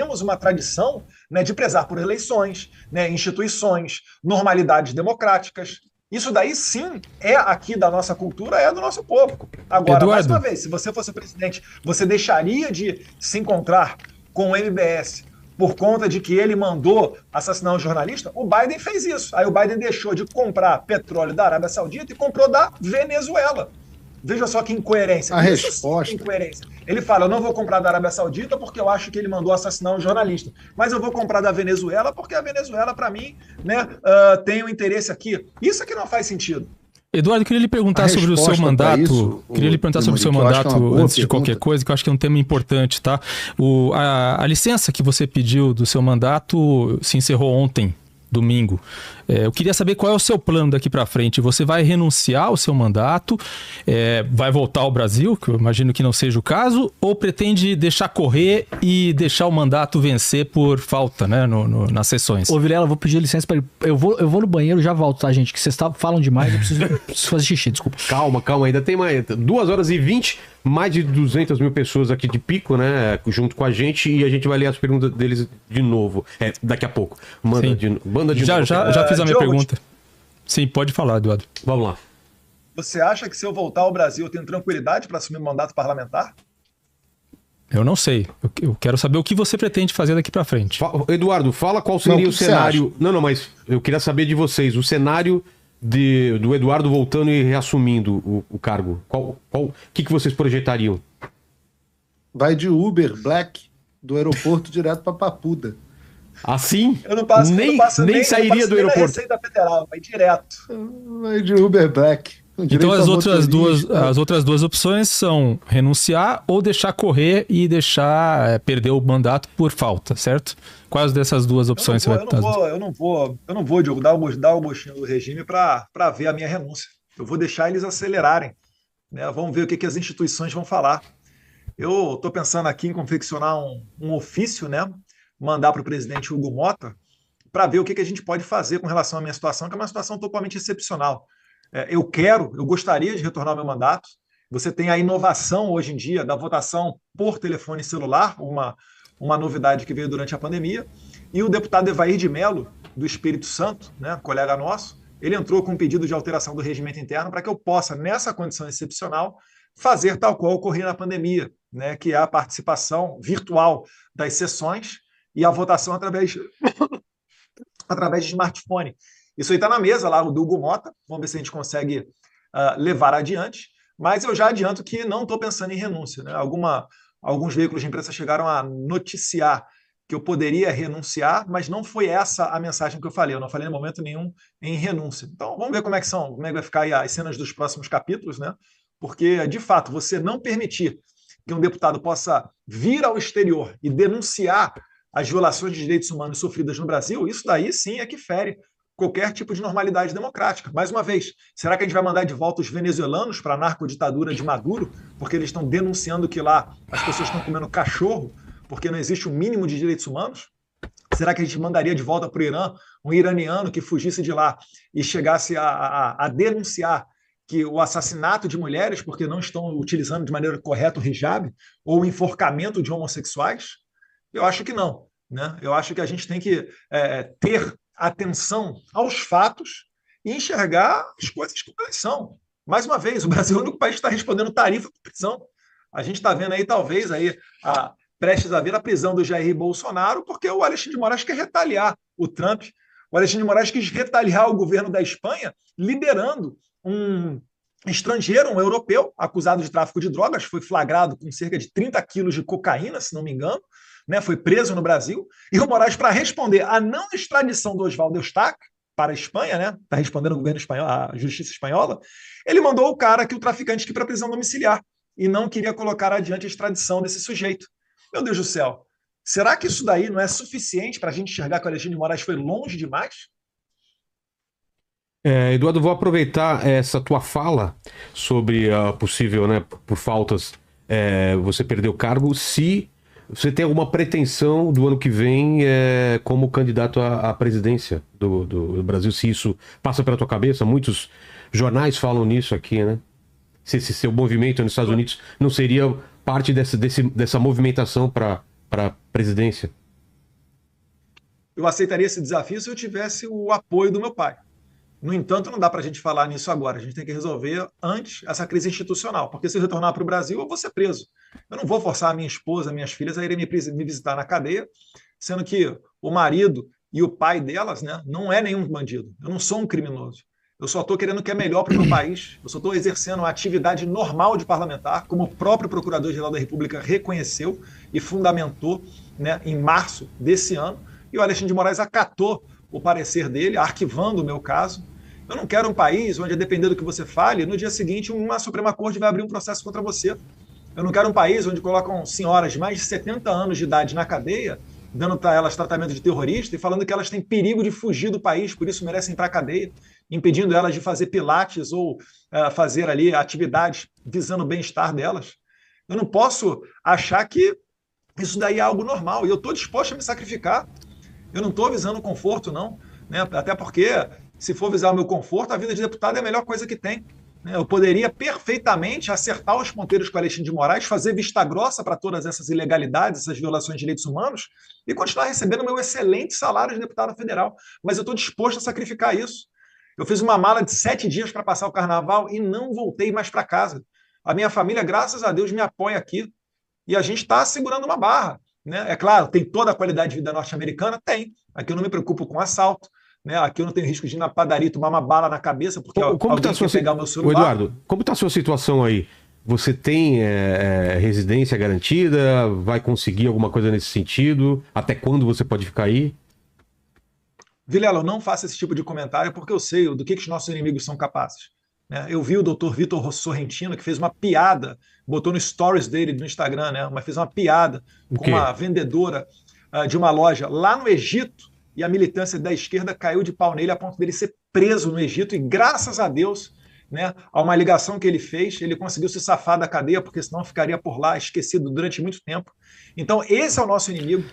temos uma tradição, né, de prezar por eleições, né, instituições, normalidades democráticas. Isso daí sim é aqui da nossa cultura, é do nosso povo. Agora, mais uma Eduardo, vez, se você fosse presidente, você deixaria de se encontrar com o MBS por conta de que ele mandou assassinar um jornalista? O Biden fez isso. Aí o Biden deixou de comprar petróleo da Arábia Saudita e comprou da Venezuela. Veja só que incoerência. A Isso sim é resposta. incoerência. Ele fala: eu não vou comprar da Arábia Saudita porque eu acho que ele mandou assassinar um jornalista. Mas eu vou comprar da Venezuela porque a Venezuela, para mim, né, tem um interesse aqui. Isso aqui não faz sentido. Eduardo, queria lhe perguntar sobre o seu resposta pra mandato. isso, Queria lhe perguntar sobre o seu Demolin, que eu acho que é uma mandato boa antes de qualquer pergunta. coisa, que eu acho que é um tema importante, tá? A licença que você pediu do seu mandato se encerrou ontem, domingo. Eu queria saber qual é o seu plano daqui para frente. Você vai renunciar ao seu mandato? Vai voltar ao Brasil, que eu imagino que não seja o caso, ou pretende deixar correr e deixar o mandato vencer por falta, né, nas sessões? Ô, Vilela, vou pedir licença pra ele. Eu vou no banheiro e já volto, tá, gente? Que vocês falam demais, eu preciso fazer xixi, desculpa. Calma, ainda tem mais 2h20, mais de 200 mil pessoas aqui de pico, né, junto com a gente, e a gente vai ler as perguntas deles de novo, daqui a pouco. Manda de novo. Já fiz a minha Diogo, pergunta. Sim, pode falar, Eduardo. Vamos lá. Você acha que se eu voltar ao Brasil eu tenho tranquilidade para assumir o mandato parlamentar? Eu não sei. Eu quero saber o que você pretende fazer daqui para frente. Eduardo, fala qual seria o que você cenário. Não, mas eu queria saber de vocês, o cenário do Eduardo voltando e reassumindo o cargo. O que vocês projetariam? Vai de Uber Black do aeroporto direto para Papuda. Assim? Eu não passo nem sairia do nem na aeroporto. Receita Federal, vai direto. Vai de Uber Black. Então as outras duas opções são renunciar ou deixar correr e deixar perder o mandato por falta, certo? Quais dessas duas opções você vai estar? Eu não vou, Diogo, dar o gostinho do regime para ver a minha renúncia. Eu vou deixar eles acelerarem, né? Vamos ver o que as instituições vão falar. Eu estou pensando aqui em confeccionar um ofício, né? Mandar para o presidente Hugo Mota para ver o que a gente pode fazer com relação à minha situação, que é uma situação totalmente excepcional. Eu gostaria de retornar ao meu mandato. Você tem a inovação hoje em dia da votação por telefone celular, uma novidade que veio durante a pandemia, e o deputado Evair de Mello, do Espírito Santo, né, colega nosso, ele entrou com um pedido de alteração do regimento interno para que eu possa, nessa condição excepcional, fazer tal qual ocorreu na pandemia, né, que é a participação virtual das sessões e a votação através de smartphone. Isso aí está na mesa lá do Hugo Mota, vamos ver se a gente consegue levar adiante, mas eu já adianto que não estou pensando em renúncia, né? Alguns veículos de imprensa chegaram a noticiar que eu poderia renunciar, mas não foi essa a mensagem que eu falei. Eu não falei em momento nenhum em renúncia. Então, vamos ver como é que vai ficar aí as cenas dos próximos capítulos, né? Porque, de fato, você não permitir que um deputado possa vir ao exterior e denunciar as violações de direitos humanos sofridas no Brasil, isso daí sim é que fere qualquer tipo de normalidade democrática. Mais uma vez, será que a gente vai mandar de volta os venezuelanos para a narcoditadura de Maduro, porque eles estão denunciando que lá as pessoas estão comendo cachorro, porque não existe o mínimo de direitos humanos? Será que a gente mandaria de volta para o Irã um iraniano que fugisse de lá e chegasse a denunciar que o assassinato de mulheres porque não estão utilizando de maneira correta o hijab ou o enforcamento de homossexuais? Eu acho que não, né? Eu acho que a gente tem que ter atenção aos fatos e enxergar as coisas como elas são. Mais uma vez, o Brasil é o único país que está respondendo tarifa por prisão. A gente está vendo aí, talvez, prestes a ver a prisão do Jair Bolsonaro, porque o Alexandre de Moraes quer retaliar o Trump. O Alexandre de Moraes quis retaliar o governo da Espanha, liberando um estrangeiro, um europeu, acusado de tráfico de drogas, foi flagrado com cerca de 30 quilos de cocaína, se não me engano, né, foi preso no Brasil, e o Moraes, para responder à não extradição do Oswaldo Eustáquio para a Espanha, né, está respondendo o governo espanhol, a justiça espanhola, ele mandou o traficante, que ir para a prisão domiciliar, e não queria colocar adiante a extradição desse sujeito. Meu Deus do céu, será que isso daí não é suficiente para a gente enxergar que o Alexandre de Moraes foi longe demais? Eduardo, vou aproveitar essa tua fala sobre a possível, né, por faltas, você perder o cargo, se você tem alguma pretensão do ano que vem como candidato à presidência do Brasil, se isso passa pela tua cabeça? Muitos jornais falam nisso aqui, né? Se esse seu movimento nos Estados Unidos não seria parte dessa movimentação para a presidência. eu aceitaria esse desafio se eu tivesse o apoio do meu pai. No entanto, não dá para a gente falar nisso agora. A gente tem que resolver antes essa crise institucional, porque se eu retornar para o Brasil, eu vou ser preso. Eu não vou forçar a minha esposa, minhas filhas a irem me visitar na cadeia, sendo que o marido e o pai delas, né, não é nenhum bandido. Eu não sou um criminoso. Eu só estou querendo o que é melhor para o meu país. Eu só estou exercendo uma atividade normal de parlamentar, como o próprio Procurador-Geral da República reconheceu e fundamentou, né, em março desse ano. E o Alexandre de Moraes acatou o parecer dele, arquivando o meu caso. Eu não quero um país onde, a depender do que você fale, no dia seguinte uma Suprema Corte vai abrir um processo contra você. Eu não quero um país onde colocam senhoras de mais de 70 anos de idade na cadeia, dando para elas tratamento de terrorista e falando que elas têm perigo de fugir do país, por isso merecem ir para a cadeia, impedindo elas de fazer pilates ou fazer ali atividades visando o bem-estar delas. Eu não posso achar que isso daí é algo normal, e eu estou disposto a me sacrificar. Eu não estou visando conforto, não, né? Até porque, se for visar o meu conforto, a vida de deputado é a melhor coisa que tem. Eu poderia perfeitamente acertar os ponteiros com o Alexandre de Moraes, fazer vista grossa para todas essas ilegalidades, essas violações de direitos humanos, e continuar recebendo o meu excelente salário de deputado federal. Mas eu estou disposto a sacrificar isso. Eu fiz uma mala de 7 dias para passar o carnaval e não voltei mais para casa. A minha família, graças a Deus, me apoia aqui. E a gente está segurando uma barra, né? É claro, tem toda a qualidade de vida norte-americana? Tem. Aqui eu não me preocupo com assalto. Né? Aqui eu não tenho risco de ir na padaria e tomar uma bala na cabeça porque alguém quer pegar o meu celular. Eduardo, como está a sua situação aí? Você tem residência garantida? Vai conseguir alguma coisa nesse sentido? Até quando você pode ficar aí? Vilela, eu não faço esse tipo de comentário porque eu sei do que os nossos inimigos são capazes. Né? Eu vi o doutor Vitor Sorrentino, que fez uma piada, botou no stories dele no Instagram, né? Mas fez uma piada com uma vendedora de uma loja lá no Egito, e a militância da esquerda caiu de pau nele a ponto dele ser preso no Egito, e graças a Deus, né, a uma ligação que ele fez, ele conseguiu se safar da cadeia, porque senão ficaria por lá esquecido durante muito tempo. Então esse é o nosso inimigo,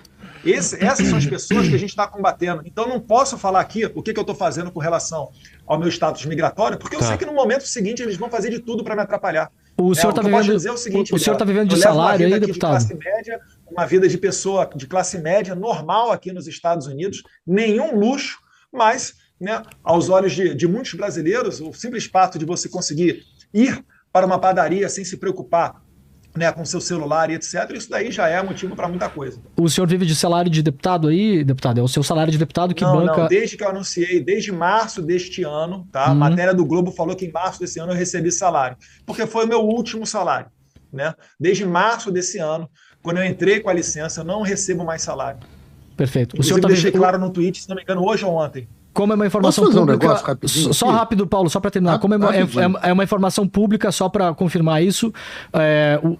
essas são as pessoas que a gente está combatendo. Então não posso falar aqui o que eu estou fazendo com relação ao meu status migratório, porque eu sei que no momento seguinte eles vão fazer de tudo para me atrapalhar. O senhor está vivendo de salário aí, deputado? De classe média, uma vida de pessoa de classe média normal aqui nos Estados Unidos, nenhum luxo, mas, né, aos olhos de muitos brasileiros, o simples fato de você conseguir ir para uma padaria sem se preocupar, né, com seu celular e etc., isso daí já é motivo para muita coisa. O senhor vive de salário de deputado aí, deputado? É o seu salário de deputado que banca... Não, desde que eu anunciei, desde março deste ano, tá? A matéria do Globo falou que em março desse ano eu recebi salário, porque foi o meu último salário, né? Desde março desse ano, quando eu entrei com a licença, eu não recebo mais salário. Perfeito. O senhor deixei claro no tweet, se não me engano, hoje ou ontem. Como é uma informação pública... Só rápido, Paulo, só para terminar. Como é uma informação pública, só para confirmar isso,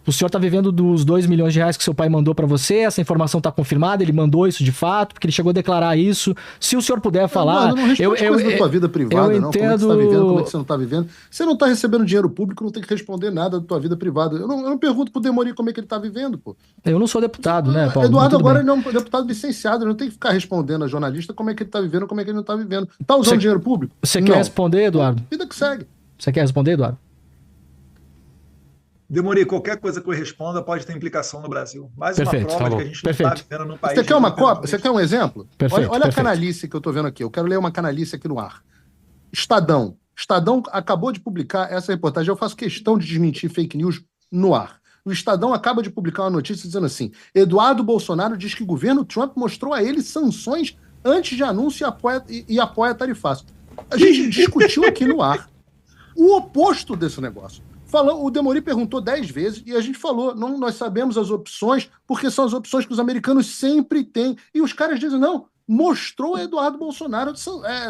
o senhor está vivendo dos 2 milhões de reais que seu pai mandou para você, essa informação está confirmada, ele mandou isso de fato, porque ele chegou a declarar isso. Se o senhor puder falar... Não responde coisa da tua vida privada, eu não. Entendo... Como é que você está vivendo, como é que você não está vivendo. Você não está recebendo dinheiro público, não tem que responder nada da tua vida privada. Eu não pergunto pro Demori como é que ele está vivendo, pô. Eu não sou deputado, né, Paulo? Eduardo agora ele é um deputado licenciado, ele não tem que ficar respondendo a jornalista como é que ele está vivendo, como é que ele não está vivendo. Tá usando dinheiro público? Você quer responder, Eduardo? Vida que segue. Você quer responder, Eduardo? Demorei, qualquer coisa que eu responda pode ter implicação no Brasil. Mais Perfeito, uma prova de que a gente não está vivendo num país... Você quer uma cópia? Você quer um exemplo? Perfeito, olha a canalice que eu estou vendo aqui. Eu quero ler uma canalice aqui no ar. Estadão acabou de publicar essa reportagem. Eu faço questão de desmentir fake news no ar. O Estadão acaba de publicar uma notícia dizendo assim: Eduardo Bolsonaro diz que o governo Trump mostrou a ele sanções antes de anúncio e apoia tarifaço. A gente discutiu aqui no ar o oposto desse negócio. O Demori perguntou 10 vezes e a gente falou, não, nós sabemos as opções, porque são as opções que os americanos sempre têm. E os caras dizem, não, mostrou Eduardo Bolsonaro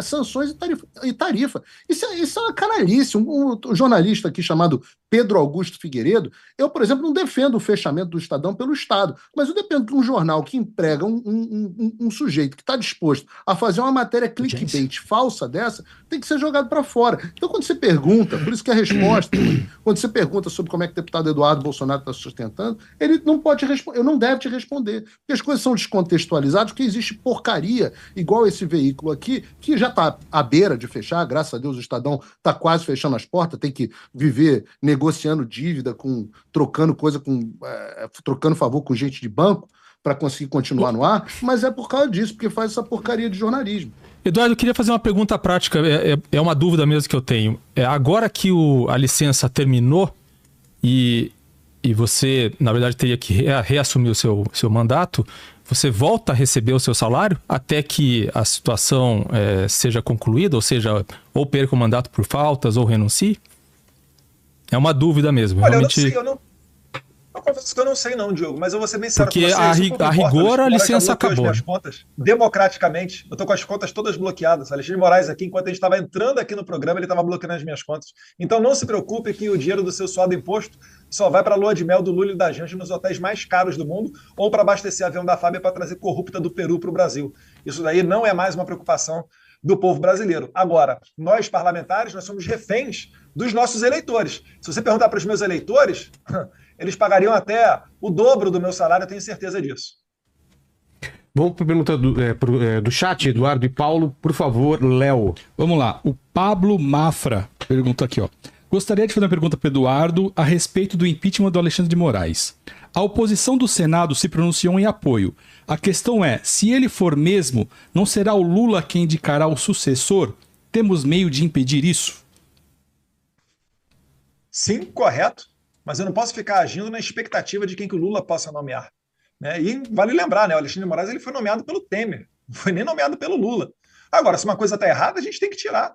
sanções e tarifa. Isso é uma canalice. Um jornalista aqui chamado Pedro Augusto Figueiredo, eu, por exemplo, não defendo o fechamento do Estadão pelo Estado, mas eu defendo que um jornal que emprega um sujeito que está disposto a fazer uma matéria clickbait falsa dessa, tem que ser jogado para fora. Então, quando você pergunta, por isso que a resposta, quando você pergunta sobre como é que o deputado Eduardo Bolsonaro está sustentando, ele não pode responder, eu não deve te responder, porque as coisas são descontextualizadas, porque existe porcaria, igual esse veículo aqui, que já está à beira de fechar, graças a Deus o Estadão está quase fechando as portas, tem que viver negociando dívida, trocando favor com gente de banco, para conseguir continuar no ar, mas é por causa disso, porque faz essa porcaria de jornalismo. Eduardo, eu queria fazer uma pergunta prática, é uma dúvida mesmo que eu tenho. Agora que a licença terminou e você, na verdade, teria que reassumir o seu mandato, você volta a receber o seu salário até que a situação seja concluída, ou seja, ou perca o mandato por faltas ou renuncie? É uma dúvida mesmo. Olha, realmente... eu confesso que eu não sei não, Diogo, mas eu vou ser bem sincero com você. Porque a rigor a licença acabou. Minhas contas, democraticamente, eu estou com as contas todas bloqueadas. Alexandre de Moraes aqui, enquanto a gente estava entrando aqui no programa, ele estava bloqueando as minhas contas. Então não se preocupe que o dinheiro do seu suado imposto só vai para a lua de mel do Lula e da Janja nos hotéis mais caros do mundo ou para abastecer avião da Fábia para trazer corrupta do Peru para o Brasil. Isso daí não é mais uma preocupação do povo brasileiro. Agora, nós parlamentares, nós somos reféns dos nossos eleitores. Se você perguntar para os meus eleitores, eles pagariam até o dobro do meu salário, eu tenho certeza disso. Vamos para a pergunta do chat, Eduardo e Paulo. Por favor, Léo. Vamos lá. O Pablo Mafra pergunta aqui, ó. Gostaria de fazer uma pergunta para o Eduardo a respeito do impeachment do Alexandre de Moraes. A oposição do Senado se pronunciou em apoio. A questão é, se ele for mesmo, não será o Lula quem indicará o sucessor? Temos meio de impedir isso? Sim, correto. Mas eu não posso ficar agindo na expectativa de quem que o Lula possa nomear. Né? E vale lembrar, né? O Alexandre de Moraes ele foi nomeado pelo Temer, não foi nem nomeado pelo Lula. Agora, se uma coisa está errada, a gente tem que tirar.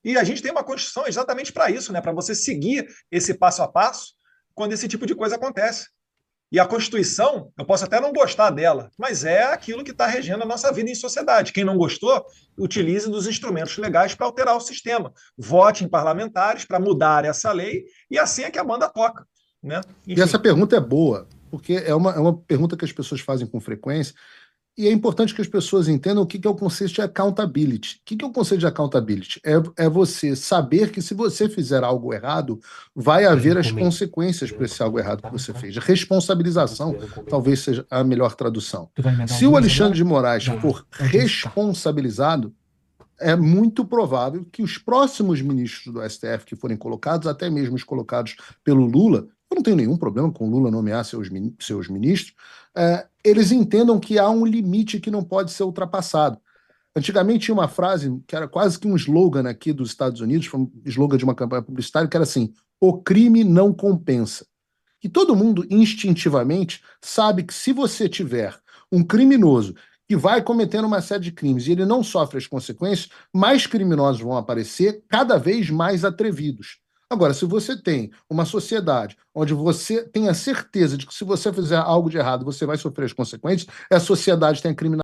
E a gente tem uma Constituição exatamente para isso, né? Para você seguir esse passo a passo quando esse tipo de coisa acontece. E a Constituição, eu posso até não gostar dela, mas é aquilo que está regendo a nossa vida em sociedade. Quem não gostou, utilize dos instrumentos legais para alterar o sistema. Vote em parlamentares para mudar essa lei e assim é que a banda toca. Né? E essa pergunta é boa, porque é uma pergunta que as pessoas fazem com frequência e é importante que as pessoas entendam o que é o conceito de accountability. O que é o conceito de accountability? É você saber que se você fizer algo errado, vai haver as consequências para esse algo errado que você fez. Responsabilização talvez seja a melhor tradução. Se o Alexandre de Moraes for responsabilizado, é muito provável que os próximos ministros do STF que forem colocados, até mesmo os colocados pelo Lula, eu não tenho nenhum problema com o Lula nomear seus ministros, eles entendam que há um limite que não pode ser ultrapassado. Antigamente tinha uma frase que era quase que um slogan aqui dos Estados Unidos, foi um slogan de uma campanha publicitária, que era assim, o crime não compensa. E todo mundo instintivamente sabe que se você tiver um criminoso que vai cometendo uma série de crimes e ele não sofre as consequências, mais criminosos vão aparecer, cada vez mais atrevidos. Agora, se você tem uma sociedade onde você tem a certeza de que se você fizer algo de errado, você vai sofrer as consequências, a sociedade tem a criminalidade